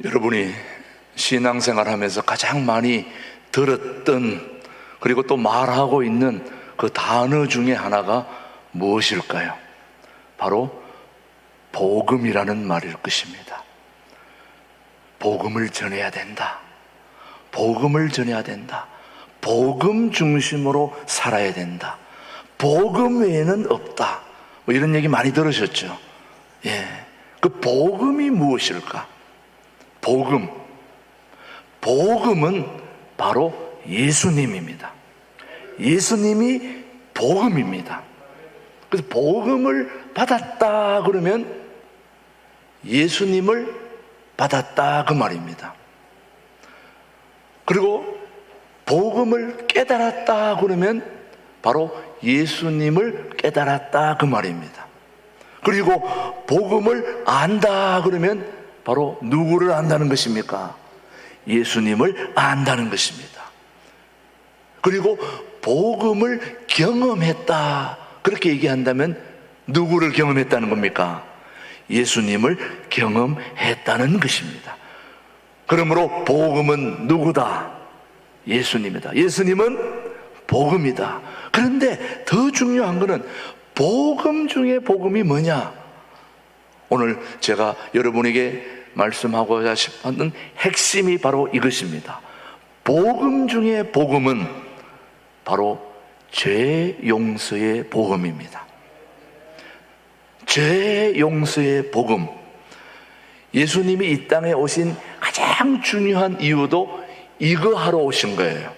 여러분이 신앙생활 하면서 가장 많이 들었던, 그리고 또 말하고 있는 그 단어 중에 하나가 무엇일까요? 바로 복음이라는 말일 것입니다. 복음을 전해야 된다. 복음을 전해야 된다. 복음 중심으로 살아야 된다. 복음 외에는 없다. 뭐 이런 얘기 많이 들으셨죠? 예. 그 복음이 무엇일까? 복음은 바로 예수님입니다. 예수님이 복음입니다. 그래서 복음을 받았다 그러면 예수님을 받았다 그 말입니다. 그리고 복음을 깨달았다 그러면 바로 예수님을 깨달았다 그 말입니다. 그리고 복음을 안다 그러면 바로 누구를 안다는 것입니까? 예수님을 안다는 것입니다. 그리고 복음을 경험했다 그렇게 얘기한다면 누구를 경험했다는 겁니까? 예수님을 경험했다는 것입니다. 그러므로 복음은 누구다? 예수님이다. 예수님은 복음이다. 그런데 더 중요한 것은 복음 중에 복음이 뭐냐? 오늘 제가 여러분에게 말씀하고자 싶은 핵심이 바로 이것입니다. 복음 중에 복음은 바로 죄 용서의 복음입니다. 죄 용서의 복음. 예수님이 이 땅에 오신 가장 중요한 이유도 이거 하러 오신 거예요.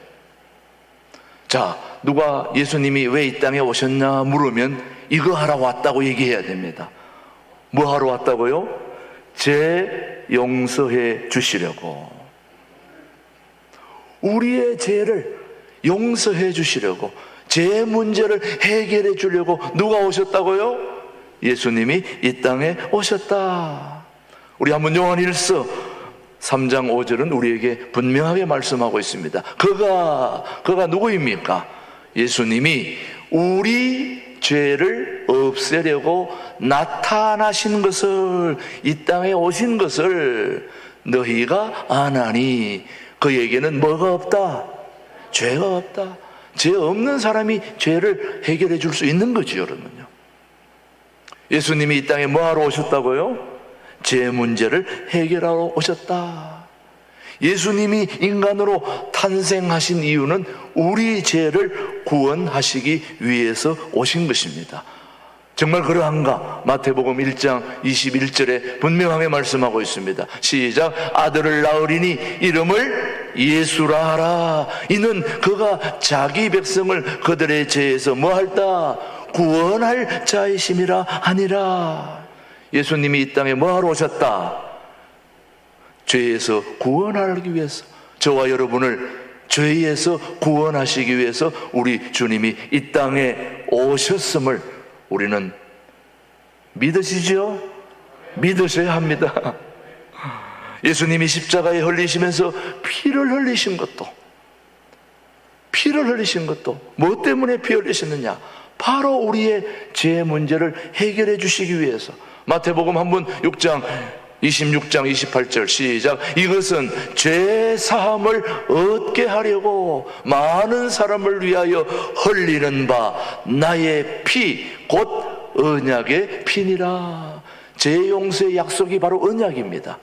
자, 누가 예수님이 왜 이 땅에 오셨냐 물으면 이거 하러 왔다고 얘기해야 됩니다. 뭐 하러 왔다고요? 죄 용서해 주시려고. 우리의 죄를 용서해 주시려고, 죄 문제를 해결해 주려고 누가 오셨다고요? 예수님이 이 땅에 오셨다. 우리 한번 요한일서 3장 5절은 우리에게 분명하게 말씀하고 있습니다. 그가 누구입니까? 예수님이 우리 죄를 없애려고 나타나신 것을, 이 땅에 오신 것을 너희가 아나니. 그에게는 뭐가 없다? 죄가 없다. 죄 없는 사람이 죄를 해결해 줄 수 있는 거죠, 여러분요. 예수님이 이 땅에 뭐하러 오셨다고요? 죄 문제를 해결하러 오셨다. 예수님이 인간으로 탄생하신 이유는 우리 죄를 구원하시기 위해서 오신 것입니다. 정말 그러한가? 마태복음 1장 21절에 분명하게 말씀하고 있습니다. 시작. 아들을 낳으리니 이름을 예수라 하라. 이는 그가 자기 백성을 그들의 죄에서 뭐할다? 구원할 자이심이라 하니라. 예수님이 이 땅에 뭐하러 오셨다? 죄에서 구원하기 위해서, 저와 여러분을 죄에서 구원하시기 위해서 우리 주님이 이 땅에 오셨음을 우리는 믿으시죠? 믿으셔야 합니다. 예수님이 십자가에 흘리시면서 피를 흘리신 것도 뭐 때문에 피 흘리셨느냐? 바로 우리의 죄 문제를 해결해 주시기 위해서. 마태복음 한번 6장 26장 28절 시작. 이것은 죄 사함을 얻게 하려고 많은 사람을 위하여 흘리는 바 나의 피 곧 언약의 피니라. 죄 용서의 약속이 바로 언약입니다.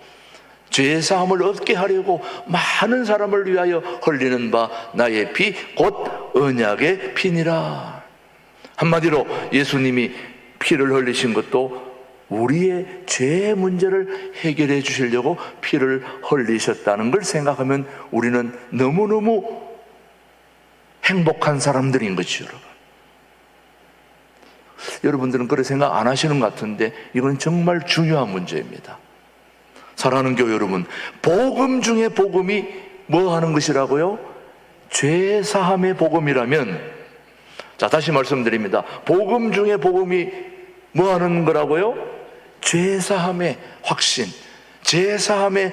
죄 사함을 얻게 하려고 많은 사람을 위하여 흘리는 바 나의 피 곧 언약의 피니라. 한마디로 예수님이 피를 흘리신 것도 우리의 죄 문제를 해결해 주시려고 피를 흘리셨다는 걸 생각하면 우리는 너무너무 행복한 사람들인 거죠, 여러분. 여러분들은 그렇게 생각 안 하시는 것 같은데 이건 정말 중요한 문제입니다. 사랑하는 교회 여러분, 복음 중에 복음이 뭐 하는 것이라고요? 죄 사함의 복음이라면, 자, 다시 말씀드립니다. 복음 중에 복음이 뭐 하는 거라고요? 죄 사함의 확신, 죄 사함의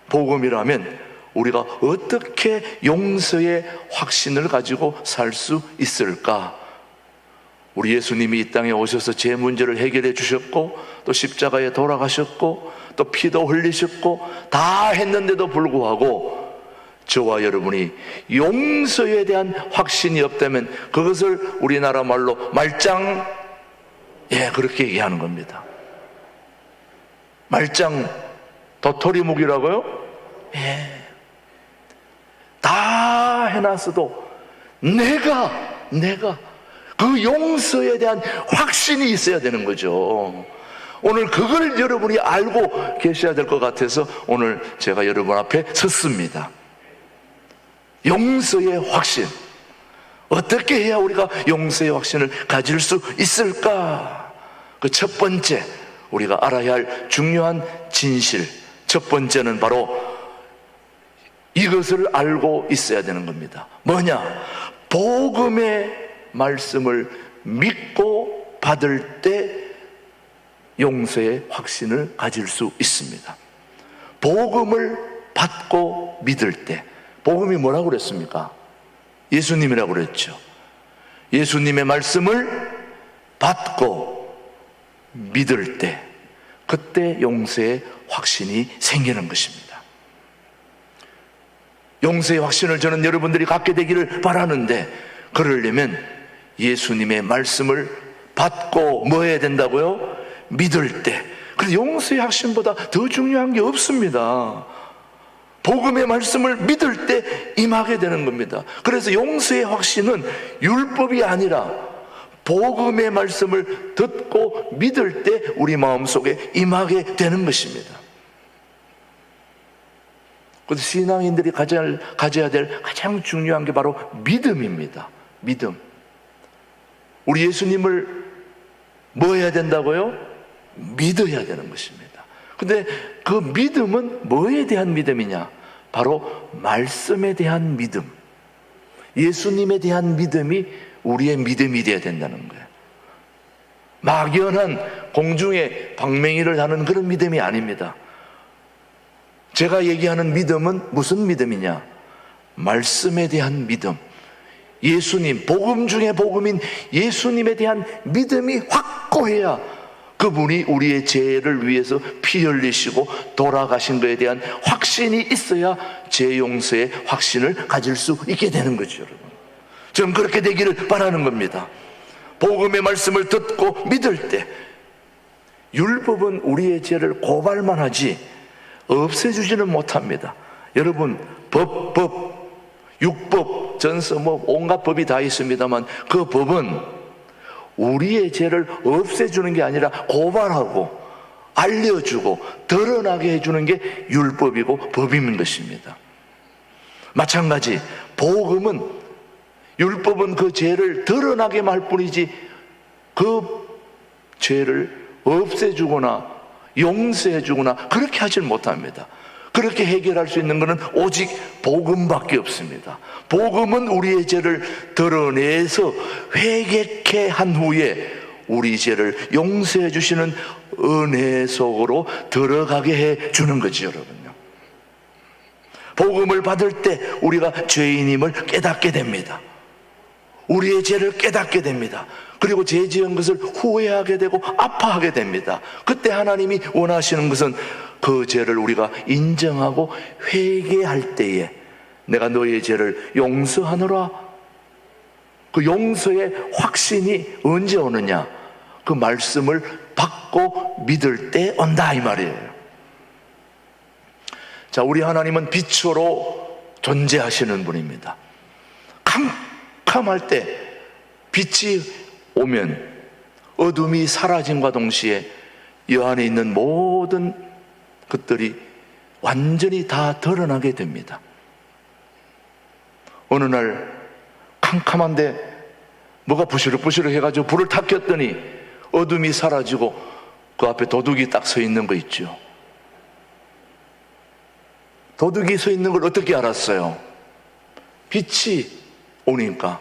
복음이라면 우리가 어떻게 용서의 확신을 가지고 살 수 있을까? 우리 예수님이 이 땅에 오셔서 제 문제를 해결해 주셨고, 또 십자가에 돌아가셨고, 또 피도 흘리셨고, 다 했는데도 불구하고 저와 여러분이 용서에 대한 확신이 없다면 그것을 우리나라 말로 말짱, 그렇게 얘기하는 겁니다. 말짱 도토리묵이라고요? 다 해놨어도 내가 그 용서에 대한 확신이 있어야 되는 거죠. 오늘 그걸 여러분이 알고 계셔야 될 것 같아서 오늘 제가 여러분 앞에 섰습니다. 용서의 확신. 어떻게 해야 우리가 용서의 확신을 가질 수 있을까? 그 첫 번째 우리가 알아야 할 중요한 진실, 첫 번째는 바로 이것을 알고 있어야 되는 겁니다. 뭐냐? 복음의 말씀을 믿고 받을 때 용서의 확신을 가질 수 있습니다. 복음을 받고 믿을 때, 복음이 뭐라고 그랬습니까? 예수님이라고 그랬죠. 예수님의 말씀을 받고 믿을 때, 그때 용서의 확신이 생기는 것입니다. 용서의 확신을 저는 여러분들이 갖게 되기를 바라는데, 그러려면 예수님의 말씀을 받고 뭐 해야 된다고요? 믿을 때. 그래서 용서의 확신보다 더 중요한 게 없습니다. 복음의 말씀을 믿을 때 임하게 되는 겁니다. 그래서 용서의 확신은 율법이 아니라 복음의 말씀을 듣고 믿을 때 우리 마음속에 임하게 되는 것입니다. 그래서 신앙인들이 가져야 될 가장 중요한 게 바로 믿음입니다. 믿음. 우리 예수님을 뭐 해야 된다고요? 믿어야 되는 것입니다. 근데 그 믿음은 뭐에 대한 믿음이냐? 바로 말씀에 대한 믿음. 예수님에 대한 믿음이 우리의 믿음이 되어야 된다는 거예요. 막연한 공중에 방맹이를 하는 그런 믿음이 아닙니다. 제가 얘기하는 믿음은 무슨 믿음이냐? 말씀에 대한 믿음. 예수님, 복음 중에 복음인 예수님에 대한 믿음이 확고해야 그분이 우리의 죄를 위해서 피 흘리시고 돌아가신 것에 대한 확신이 있어야 죄 용서의 확신을 가질 수 있게 되는 거죠, 여러분. 저는 그렇게 되기를 바라는 겁니다. 복음의 말씀을 듣고 믿을 때, 율법은 우리의 죄를 고발만 하지 없애주지는 못합니다. 여러분, 율법, 전서 온갖 법이 다 있습니다만 그 법은 우리의 죄를 없애주는 게 아니라 고발하고 알려주고 드러나게 해주는 게 율법이고 법인 것입니다. 마찬가지 복음은, 율법은 그 죄를 드러나게 할 뿐이지 그 죄를 없애주거나 용서해주거나 그렇게 하질 못합니다. 그렇게 해결할 수 있는 것은 오직 복음밖에 없습니다. 복음은 우리의 죄를 드러내서 회개케 한 후에 우리 죄를 용서해 주시는 은혜 속으로 들어가게 해 주는 거죠, 여러분요. 복음을 받을 때 우리가 죄인임을 깨닫게 됩니다. 우리의 죄를 깨닫게 됩니다. 그리고 죄 지은 것을 후회하게 되고 아파하게 됩니다. 그때 하나님이 원하시는 것은 그 죄를 우리가 인정하고 회개할 때에 내가 너의 죄를 용서하노라. 그 용서의 확신이 언제 오느냐? 그 말씀을 받고 믿을 때 온다, 이 말이에요. 자, 우리 하나님은 빛으로 존재하시는 분입니다. 캄캄할 때 빛이 오면 어둠이 사라짐과 동시에 이 안에 있는 모든 것들이 완전히 다 드러나게 됩니다. 어느 날 캄캄한데 뭐가 부시럭부시럭 해가지고 불을 탁 켰더니 어둠이 사라지고 그 앞에 도둑이 딱 서 있는 거 있죠. 도둑이 서 있는 걸 어떻게 알았어요? 빛이 오니까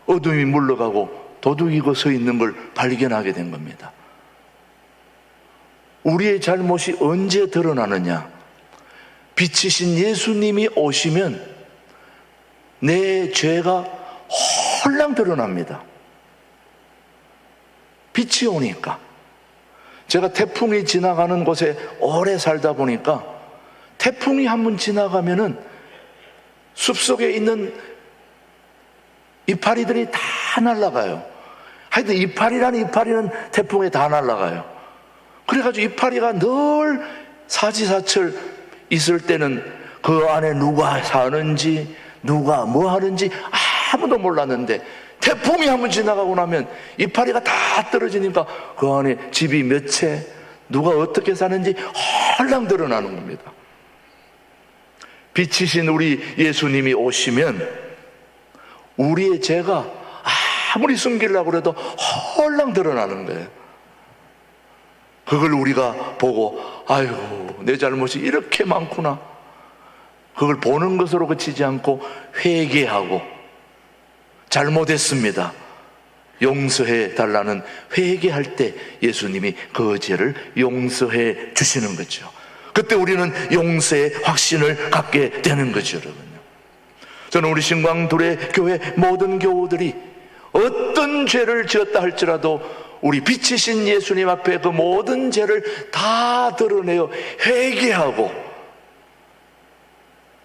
어둠이 물러가고 도둑이 서 있는 걸 발견하게 된 겁니다. 우리의 잘못이 언제 드러나느냐? 빛이신 예수님이 오시면 내 죄가 홀랑 드러납니다. 빛이 오니까, 제가 태풍이 지나가는 곳에 오래 살다 보니까 태풍이 한번 지나가면은 숲속에 있는 이파리들이 다 날아가요. 하여튼 이파리는 태풍에 다 날아가요. 그래가지고 이파리가 늘 사지사철 있을 때는 그 안에 누가 사는지 누가 뭐 하는지 아무도 몰랐는데, 태풍이 한번 지나가고 나면 이파리가 다 떨어지니까 그 안에 집이 몇 채, 누가 어떻게 사는지 헐랑 드러나는 겁니다. 빛이신 우리 예수님이 오시면 우리의 죄가 아무리 숨기려고 해도 헐랑 드러나는 거예요. 그걸 우리가 보고 아이고 내 잘못이 이렇게 많구나, 그걸 보는 것으로 그치지 않고 회개하고 잘못했습니다, 용서해 달라는 회개할 때 예수님이 그 죄를 용서해 주시는 거죠. 그때 우리는 용서의 확신을 갖게 되는 거죠. 여러분요, 저는 우리 신광둘의 교회 모든 교우들이 어떤 죄를 지었다 할지라도 우리 빛이신 예수님 앞에 그 모든 죄를 다 드러내어 회개하고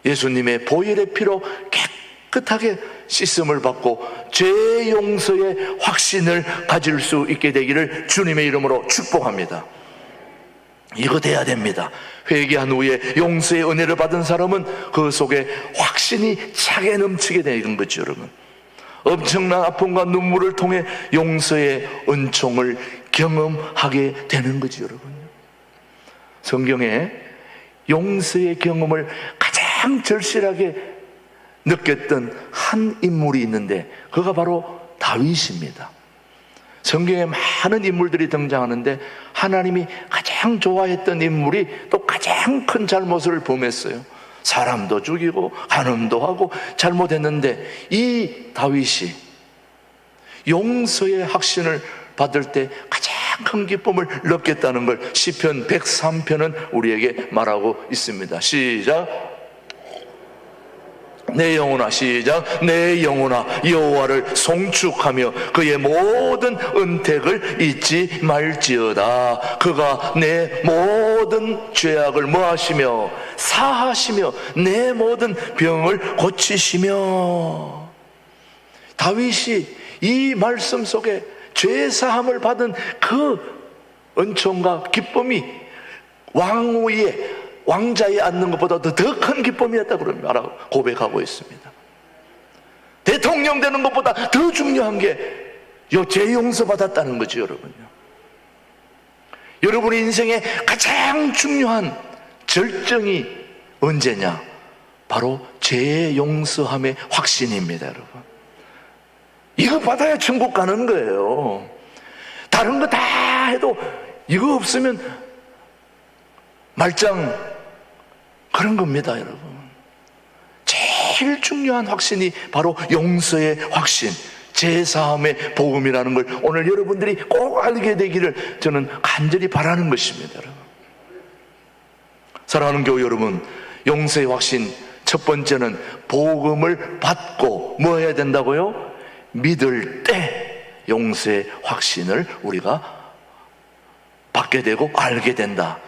예수님의 보혈의 피로 깨끗하게 씻음을 받고 죄 용서의 확신을 가질 수 있게 되기를 주님의 이름으로 축복합니다. 이거 돼야 됩니다. 회개한 후에 용서의 은혜를 받은 사람은 그 속에 확신이 차게 넘치게 되는 거죠. 여러분, 엄청난 아픔과 눈물을 통해 용서의 은총을 경험하게 되는 거죠. 여러분, 성경에 용서의 경험을 가장 절실하게 느꼈던 한 인물이 있는데 그가 바로 다윗입니다. 성경에 많은 인물들이 등장하는데 하나님이 가장 좋아했던 인물이 또 가장 큰 잘못을 범했어요. 사람도 죽이고 간음도 하고 잘못했는데 이 다윗이 용서의 확신을 받을 때 가장 큰 기쁨을 느꼈다는 걸 시편 103편은 우리에게 말하고 있습니다. 시작. 내 영혼아, 시작. 내 영혼아 여호와를 송축하며 그의 모든 은택을 잊지 말지어다. 그가 내 모든 죄악을 뭐하시며 사하시며 내 모든 병을 고치시며. 다윗이 이 말씀 속에 죄사함을 받은 그 은총과 기쁨이 왕자에 앉는 것보다 더 큰 기쁨이었다고 고백하고 있습니다. 대통령 되는 것보다 더 중요한 게 죄 용서 받았다는 거죠. 여러분요, 여러분의 인생에 가장 중요한 절정이 언제냐? 바로 죄 용서함의 확신입니다. 여러분, 이거 받아야 천국 가는 거예요. 다른 거 다 해도 이거 없으면 말짱 그런 겁니다. 여러분, 제일 중요한 확신이 바로 용서의 확신, 제사함의 복음이라는 걸 오늘 여러분들이 꼭 알게 되기를 저는 간절히 바라는 것입니다. 여러분, 사랑하는 교회 여러분, 용서의 확신 첫 번째는 복음을 받고 뭐 해야 된다고요? 믿을 때 용서의 확신을 우리가 받게 되고 알게 된다.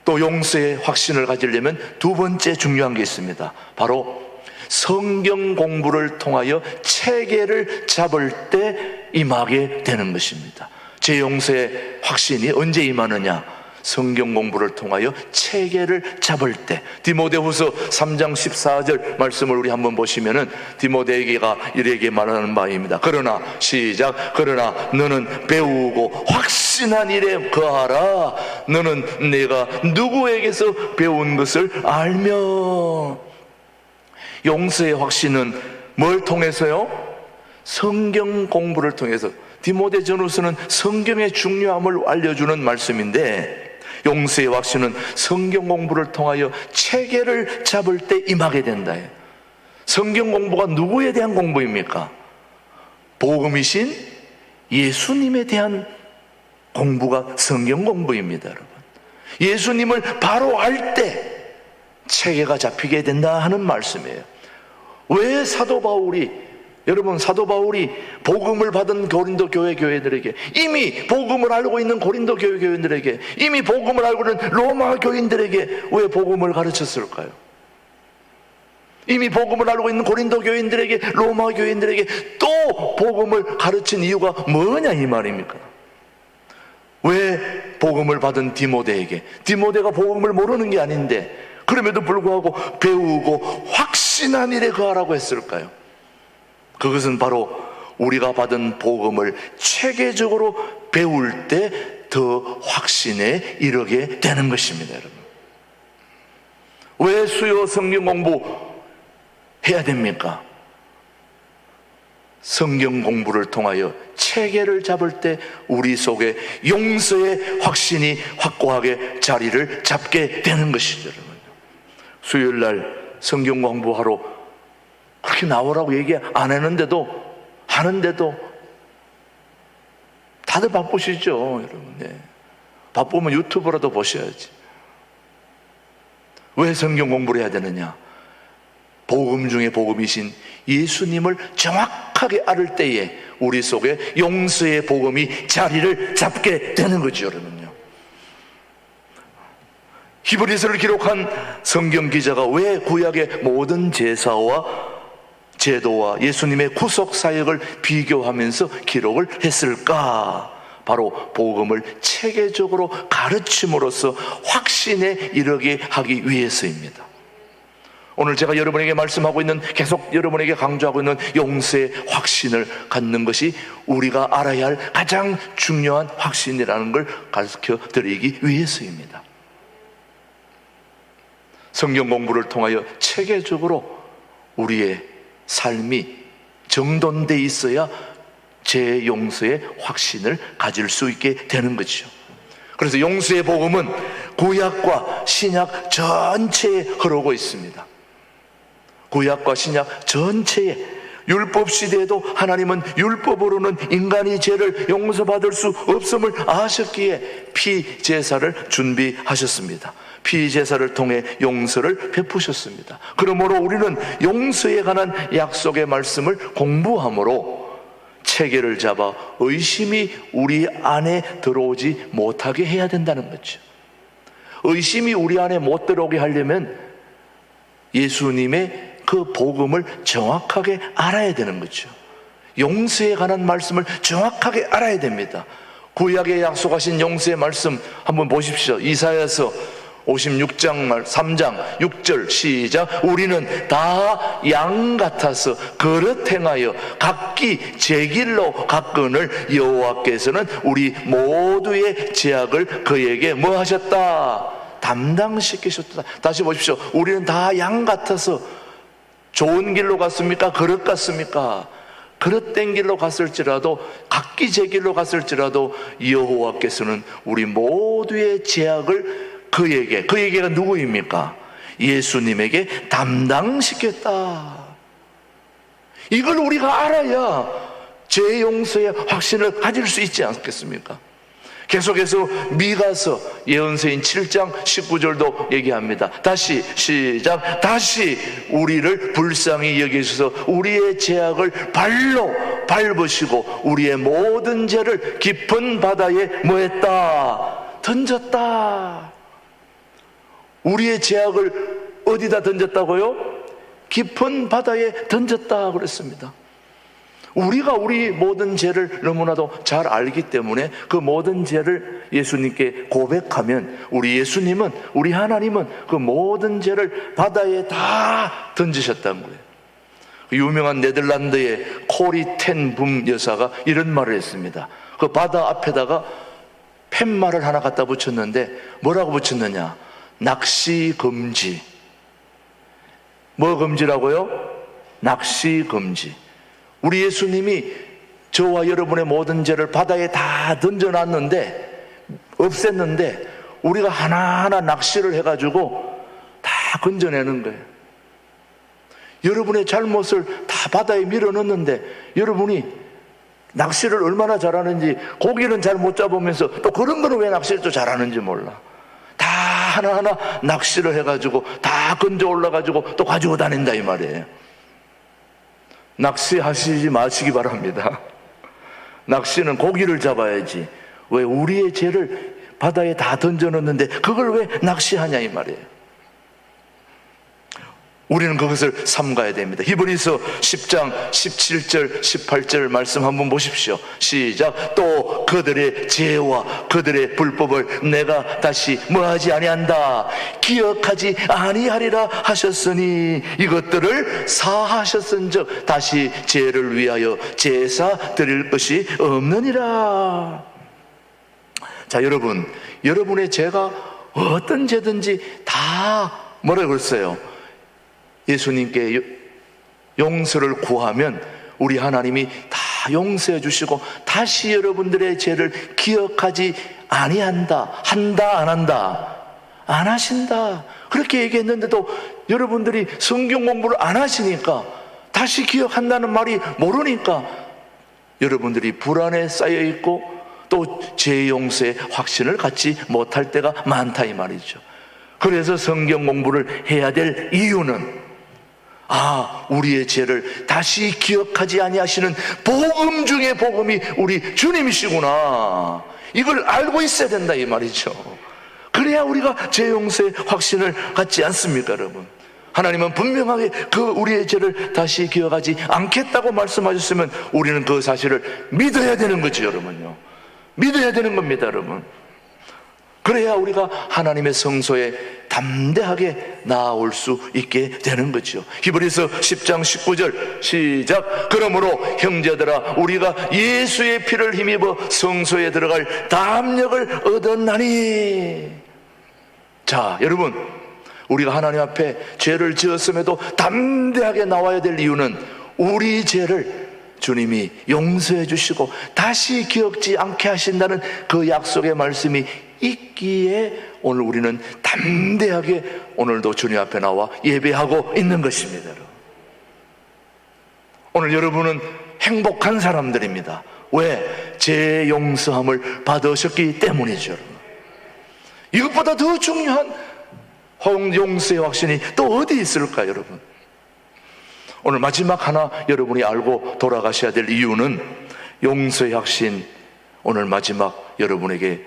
또 용서의 확신을 가지려면 두 번째 중요한 게 있습니다. 바로 성경 공부를 통하여 체계를 잡을 때 임하게 되는 것입니다. 제 용서의 확신이 언제 임하느냐? 성경 공부를 통하여 체계를 잡을 때. 디모데후서 3장 14절 말씀을 우리 한번 보시면은 디모데에게가 이렇게 말하는 바입니다. 그러나 시작. 그러나 너는 배우고 확신한 일에 거하라. 너는 내가 누구에게서 배운 것을 알며. 용서의 확신은 뭘 통해서요? 성경 공부를 통해서. 디모데 전후서는 성경의 중요함을 알려주는 말씀인데, 용서의 확신은 성경 공부를 통하여 체계를 잡을 때 임하게 된다. 성경 공부가 누구에 대한 공부입니까? 복음이신 예수님에 대한 공부가 성경 공부입니다. 여러분, 예수님을 바로 알 때 체계가 잡히게 된다 하는 말씀이에요. 왜 사도 바울이 여러분, 사도 바울이 복음을 받은 고린도 교회들에게, 이미 복음을 알고 있는 고린도 교회들에게, 이미 복음을 알고 있는 로마 교인들에게 왜 복음을 가르쳤을까요? 이미 복음을 알고 있는 고린도 교인들에게, 로마 교인들에게 또 복음을 가르친 이유가 뭐냐 이 말입니까? 왜 복음을 받은 디모데가 복음을 모르는 게 아닌데 그럼에도 불구하고 배우고 확신한 일에 거하라고 했을까요? 그것은 바로 우리가 받은 복음을 체계적으로 배울 때 더 확신에 이르게 되는 것입니다. 여러분, 왜 수요 성경 공부 해야 됩니까? 성경 공부를 통하여 체계를 잡을 때 우리 속에 용서의 확신이 확고하게 자리를 잡게 되는 것이죠. 여러분, 수요일날 성경 공부하러 그렇게 나오라고 얘기 안 하는데도 다들 바쁘시죠, 여러분. 네. 바쁘면 유튜브라도 보셔야지. 왜 성경 공부를 해야 되느냐? 복음 중에 복음이신 예수님을 정확하게 알을 때에 우리 속에 용서의 복음이 자리를 잡게 되는 거죠, 여러분요. 히브리서를 기록한 성경 기자가 왜 구약의 모든 제사와 제도와 예수님의 구속 사역을 비교하면서 기록을 했을까? 바로 복음을 체계적으로 가르침으로써 확신에 이르게 하기 위해서입니다. 오늘 제가 여러분에게 말씀하고 있는, 계속 여러분에게 강조하고 있는 용서의 확신을 갖는 것이 우리가 알아야 할 가장 중요한 확신이라는 걸 가르쳐 드리기 위해서입니다. 성경 공부를 통하여 체계적으로 우리의 삶이 정돈돼 있어야 제 용서의 확신을 가질 수 있게 되는 거죠. 그래서 용서의 복음은 구약과 신약 전체에 흐르고 있습니다. 구약과 신약 전체에, 율법 시대에도 하나님은 율법으로는 인간이 죄를 용서받을 수 없음을 아셨기에 피제사를 준비하셨습니다. 피제사를 통해 용서를 베푸셨습니다. 그러므로 우리는 용서에 관한 약속의 말씀을 공부함으로 체계를 잡아 의심이 우리 안에 들어오지 못하게 해야 된다는 거죠. 의심이 우리 안에 못 들어오게 하려면 예수님의 그 복음을 정확하게 알아야 되는 거죠. 용서에 관한 말씀을 정확하게 알아야 됩니다. 구약에 약속하신 용서의 말씀 한번 보십시오. 이사야서 56장 3장 6절 시작. 우리는 다 양 같아서 그릇 행하여 각기 제 길로 갔거늘 여호와께서는 우리 모두의 죄악을 그에게 뭐 하셨다? 담당시키셨다. 다시 보십시오. 우리는 다 양 같아서 좋은 길로 갔습니까? 그릇 갔습니까? 그릇된 길로 갔을지라도, 각기 제 길로 갔을지라도 여호와께서는 우리 모두의 죄악을 그에게가 누구입니까? 예수님에게 담당시켰다. 이걸 우리가 알아야 죄 용서의 확신을 가질 수 있지 않겠습니까? 계속해서 미가서 예언서인 7장 19절도 얘기합니다. 다시 시작. 다시 우리를 불쌍히 여기셔서 우리의 죄악을 발로 밟으시고 우리의 모든 죄를 깊은 바다에 뭐했다? 던졌다. 우리의 죄악을 어디다 던졌다고요? 깊은 바다에 던졌다 그랬습니다. 우리가 우리 모든 죄를 너무나도 잘 알기 때문에 그 모든 죄를 예수님께 고백하면 우리 예수님은, 우리 하나님은 그 모든 죄를 바다에 다 던지셨다는 거예요. 유명한 네덜란드의 코리 텐 붐 여사가 이런 말을 했습니다. 그 바다 앞에다가 팻말을 하나 갖다 붙였는데 뭐라고 붙였느냐? 낚시 금지. 뭐 금지라고요? 낚시 금지. 우리 예수님이 저와 여러분의 모든 죄를 바다에 다 던져놨는데, 없앴는데 우리가 하나하나 낚시를 해가지고 다 건져내는 거예요. 여러분의 잘못을 다 바다에 밀어넣는데 여러분이 낚시를 얼마나 잘하는지, 고기는 잘 못 잡으면서 또 그런 거는 왜 낚시를 또 잘하는지 몰라. 다 하나하나 낚시를 해가지고 다 건져 올라가지고 또 가지고 다닌다 이 말이에요. 낚시하시지 마시기 바랍니다. 낚시는 고기를 잡아야지. 왜 우리의 죄를 바다에 다 던져놓는데 그걸 왜 낚시하냐 이 말이에요. 우리는 그것을 삼가야 됩니다. 히브리서 10장 17절 18절 말씀 한번 보십시오. 시작. 또 그들의 죄와 그들의 불법을 내가 다시 뭐하지 아니한다, 기억하지 아니하리라 하셨으니 이것들을 사하셨은즉 다시 죄를 위하여 제사 드릴 것이 없느니라. 자, 여러분의 죄가 어떤 죄든지 다 뭐라고 그랬어요? 예수님께 용서를 구하면 우리 하나님이 다 용서해 주시고 다시 여러분들의 죄를 기억하지 아니한다. 한다 안 한다? 안 하신다. 그렇게 얘기했는데도 여러분들이 성경 공부를 안 하시니까, 다시 기억한다는 말이 모르니까 여러분들이 불안에 쌓여 있고 또 죄 용서의 확신을 갖지 못할 때가 많다 이 말이죠. 그래서 성경 공부를 해야 될 이유는, 우리의 죄를 다시 기억하지 아니하시는 복음 중에 복음이 우리 주님이시구나, 이걸 알고 있어야 된다 이 말이죠. 그래야 우리가 죄 용서의 확신을 갖지 않습니까 여러분? 하나님은 분명하게 우리의 죄를 다시 기억하지 않겠다고 말씀하셨으면 우리는 그 사실을 믿어야 되는 거죠 여러분요. 믿어야 되는 겁니다 여러분. 그래야 우리가 하나님의 성소에 담대하게 나아올 수 있게 되는 거죠. 히브리서 10장 19절 시작. 그러므로 형제들아 우리가 예수의 피를 힘입어 성소에 들어갈 담력을 얻었나니. 자 여러분, 우리가 하나님 앞에 죄를 지었음에도 담대하게 나와야 될 이유는 우리 죄를 주님이 용서해 주시고 다시 기억지 않게 하신다는 그 약속의 말씀이 있기에 오늘 우리는 담대하게 오늘도 주님 앞에 나와 예배하고 있는 것입니다. 오늘 여러분은 행복한 사람들입니다. 왜? 죄 용서함을 받으셨기 때문이죠. 여러분. 이것보다 더 중요한 용서의 확신이 또 어디 있을까요 여러분? 오늘 마지막 하나 여러분이 알고 돌아가셔야 될 이유는, 용서의 확신, 오늘 마지막 여러분에게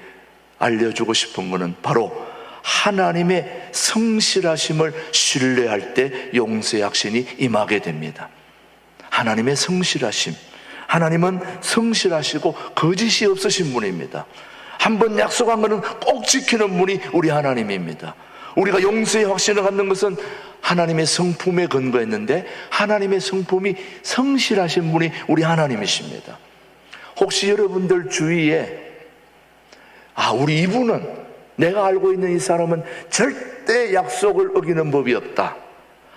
알려주고 싶은 것은 바로 하나님의 성실하심을 신뢰할 때 용서의 확신이 임하게 됩니다. 하나님의 성실하심, 하나님은 성실하시고 거짓이 없으신 분입니다. 한번 약속한 것은 꼭 지키는 분이 우리 하나님입니다. 우리가 용서의 확신을 갖는 것은 하나님의 성품에 근거했는데 하나님의 성품이 성실하신 분이 우리 하나님이십니다. 혹시 여러분들 주위에 우리 이분은, 내가 알고 있는 이 사람은 절대 약속을 어기는 법이 없다,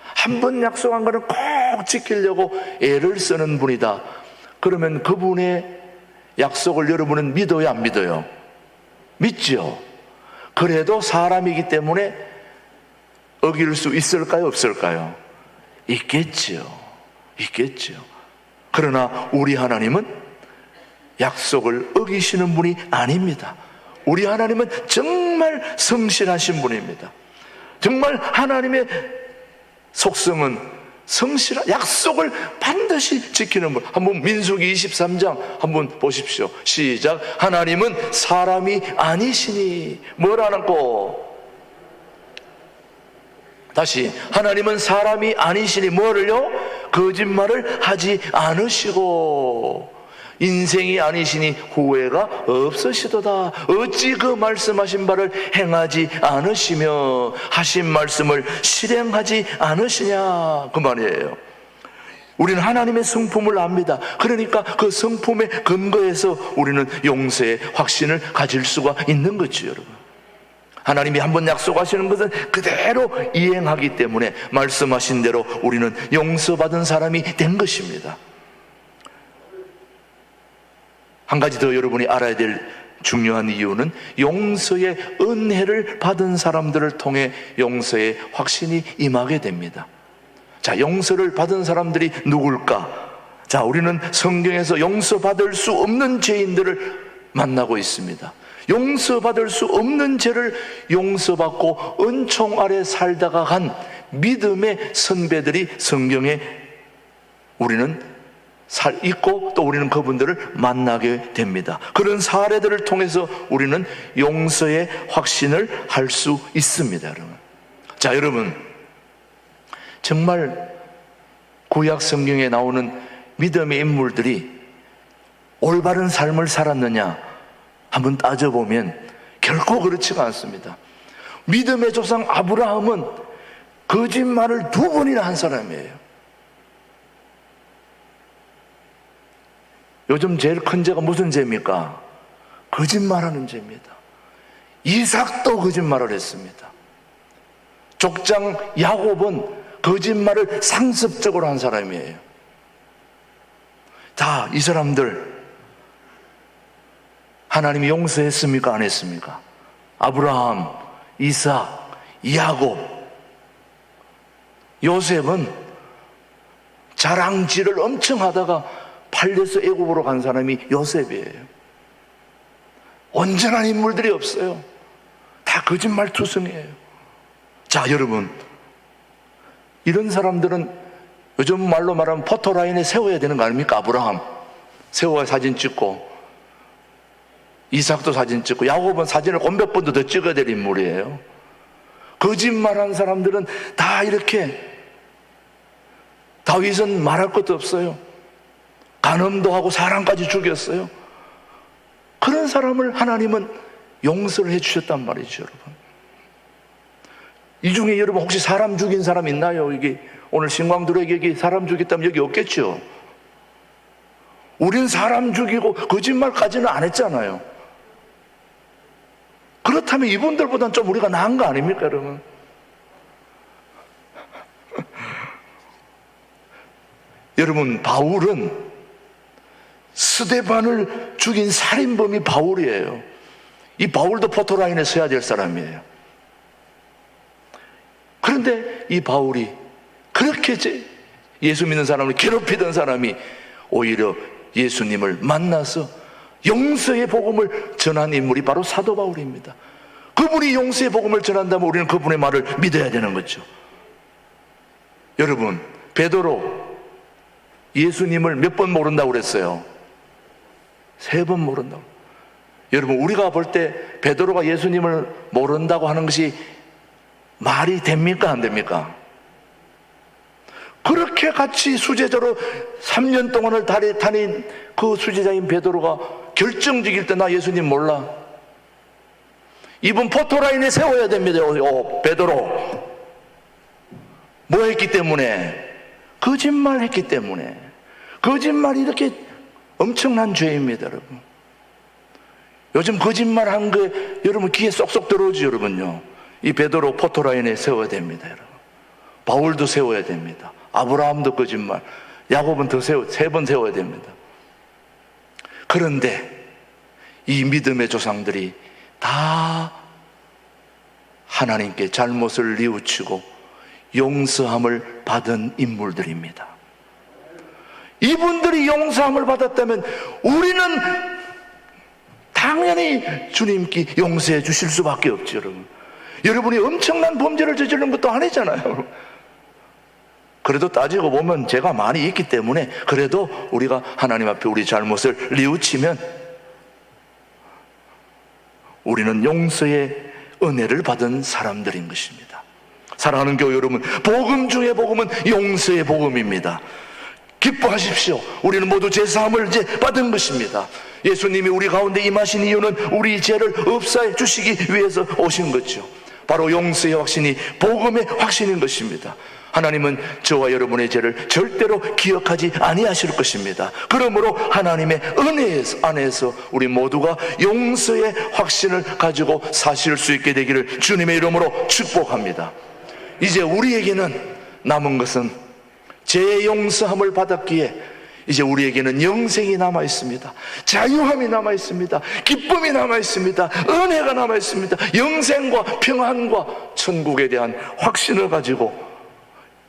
한번 약속한 것은 꼭 지키려고 애를 쓰는 분이다, 그러면 그분의 약속을 여러분은 믿어요 안 믿어요? 믿죠. 그래도 사람이기 때문에 어길 수 있을까요 없을까요? 있겠죠. 그러나 우리 하나님은 약속을 어기시는 분이 아닙니다. 우리 하나님은 정말 성실하신 분입니다. 정말 하나님의 속성은 성실한, 약속을 반드시 지키는 분. 한번 민수기 23장 한번 보십시오. 시작. 하나님은 사람이 아니시니 뭐라고? 다시, 하나님은 사람이 아니시니 뭐를요? 거짓말을 하지 않으시고 인생이 아니시니 후회가 없으시도다. 어찌 그 말씀하신 바를 행하지 않으시며 하신 말씀을 실행하지 않으시냐, 그 말이에요. 우리는 하나님의 성품을 압니다. 그러니까 그 성품에 근거해서 우리는 용서의 확신을 가질 수가 있는 거죠 여러분. 하나님이 한번 약속하시는 것은 그대로 이행하기 때문에 말씀하신 대로 우리는 용서받은 사람이 된 것입니다. 한 가지 더 여러분이 알아야 될 중요한 이유는, 용서의 은혜를 받은 사람들을 통해 용서의 확신이 임하게 됩니다. 자, 용서를 받은 사람들이 누굴까? 자, 우리는 성경에서 용서받을 수 없는 죄인들을 만나고 있습니다. 용서받을 수 없는 죄를 용서받고 은총 아래 살다가 간 믿음의 선배들이 성경에 우리는 있고 또 우리는 그분들을 만나게 됩니다. 그런 사례들을 통해서 우리는 용서의 확신을 할 수 있습니다, 여러분. 자, 여러분, 정말 구약 성경에 나오는 믿음의 인물들이 올바른 삶을 살았느냐 한번 따져보면 결코 그렇지가 않습니다. 믿음의 조상 아브라함은 거짓말을 2번이나 한 사람이에요. 요즘 제일 큰 죄가 무슨 죄입니까? 거짓말하는 죄입니다. 이삭도 거짓말을 했습니다. 족장 야곱은 거짓말을 상습적으로 한 사람이에요. 다 이 사람들 하나님이 용서했습니까? 안 했습니까? 아브라함, 이삭, 야곱, 요셉은 자랑질을 엄청 하다가 팔려서 애굽으로 간 사람이 요셉이에요. 온전한 인물들이 없어요. 다 거짓말투성이에요. 자, 여러분, 이런 사람들은 요즘 말로 말하면 포토라인에 세워야 되는 거 아닙니까? 아브라함 세워야 사진 찍고, 이삭도 사진 찍고, 야곱은 사진을 100번도 더 찍어야 될 인물이에요. 거짓말한 사람들은 다 이렇게, 다윗은 말할 것도 없어요. 간음도 하고 사람까지 죽였어요. 그런 사람을 하나님은 용서를 해주셨단 말이죠, 여러분. 이 중에 여러분 혹시 사람 죽인 사람 있나요? 여기 오늘 신광들에게 여기 사람 죽였다면 여기 없겠죠. 우린 사람 죽이고 거짓말까지는 안 했잖아요. 그렇다면 이분들보다는 좀 우리가 나은 거 아닙니까, 여러분? 여러분, 바울은 스데반을 죽인 살인범이 바울이에요. 이 바울도 포토라인에 서야 될 사람이에요. 그런데 이 바울이 그렇게 예수 믿는 사람을 괴롭히던 사람이 오히려 예수님을 만나서 용서의 복음을 전한 인물이 바로 사도 바울입니다. 그분이 용서의 복음을 전한다면 우리는 그분의 말을 믿어야 되는 거죠. 여러분, 베드로 예수님을 몇 번 모른다고 그랬어요? 3번 모른다고. 여러분, 우리가 볼 때 베드로가 예수님을 모른다고 하는 것이 말이 됩니까? 안 됩니까? 그렇게 같이 수제자로 3년 동안을 다닌 그 수제자인 베드로가 결정적일 때 나 예수님 몰라. 이분 포토라인에 세워야 됩니다. 베드로. 뭐 했기 때문에? 거짓말 했기 때문에. 거짓말이 이렇게 엄청난 죄입니다, 여러분. 요즘 거짓말 한 거 여러분 귀에 쏙쏙 들어오죠, 여러분요. 이 베드로 포토라인에 세워야 됩니다, 여러분. 바울도 세워야 됩니다. 아브라함도 거짓말, 야곱은 더 3번 세워야 됩니다. 그런데 이 믿음의 조상들이 다 하나님께 잘못을 뉘우치고 용서함을 받은 인물들입니다. 이분들이 용서함을 받았다면 우리는 당연히 주님께 용서해 주실 수밖에 없죠, 여러분. 여러분이 엄청난 범죄를 저지르는 것도 아니잖아요. 그래도 따지고 보면 죄가 많이 있기 때문에 그래도 우리가 하나님 앞에 우리 잘못을 뉘우치면 우리는 용서의 은혜를 받은 사람들인 것입니다. 사랑하는 교회 여러분, 복음 중에 복음은 용서의 복음입니다. 기뻐하십시오. 우리는 모두 제사함을 이제 받은 것입니다. 예수님이 우리 가운데 임하신 이유는 우리 죄를 없사해 주시기 위해서 오신 거죠. 바로 용서의 확신이 복음의 확신인 것입니다. 하나님은 저와 여러분의 죄를 절대로 기억하지 아니하실 것입니다. 그러므로 하나님의 은혜 안에서 우리 모두가 용서의 확신을 가지고 사실 수 있게 되기를 주님의 이름으로 축복합니다. 이제 우리에게는 남은 것은 죄의 용서함을 받았기에 이제 우리에게는 영생이 남아 있습니다. 자유함이 남아 있습니다. 기쁨이 남아 있습니다. 은혜가 남아 있습니다. 영생과 평안과 천국에 대한 확신을 가지고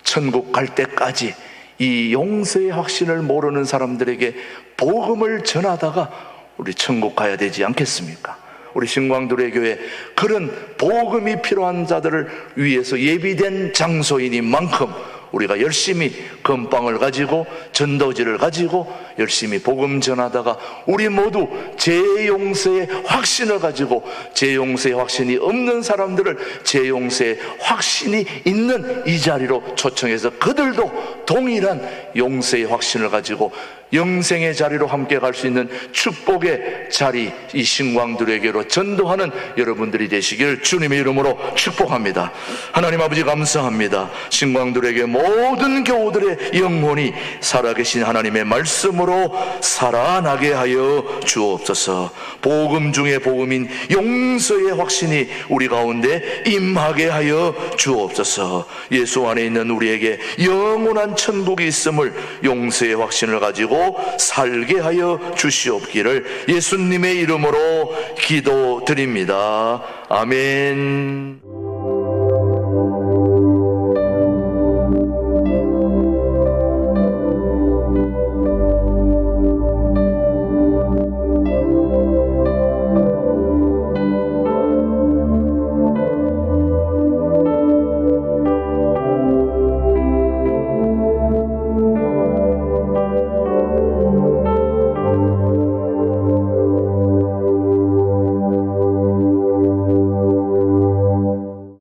천국 갈 때까지 이 용서의 확신을 모르는 사람들에게 복음을 전하다가 우리 천국 가야 되지 않겠습니까? 우리 신광두레 교회 그런 복음이 필요한 자들을 위해서 예비된 장소이니만큼 우리가 열심히 건빵을 가지고 전도지를 가지고 열심히 복음 전하다가 우리 모두 죄 용서의 확신을 가지고 죄 용서의 확신이 없는 사람들을 죄 용서의 확신이 있는 이 자리로 초청해서 그들도 동일한 용서의 확신을 가지고 영생의 자리로 함께 갈 수 있는 축복의 자리, 이 신광들에게로 전도하는 여러분들이 되시길 주님의 이름으로 축복합니다. 하나님 아버지 감사합니다. 신광들에게 모든 교우들의 영혼이 살아계신 하나님의 말씀으로 살아나게 하여 주옵소서. 복음 중에 복음인 용서의 확신이 우리 가운데 임하게 하여 주옵소서. 예수 안에 있는 우리에게 영원한 천국이 있음을 용서의 확신을 가지고 살게 하여 주시옵기를 예수님의 이름으로 기도드립니다. 아멘.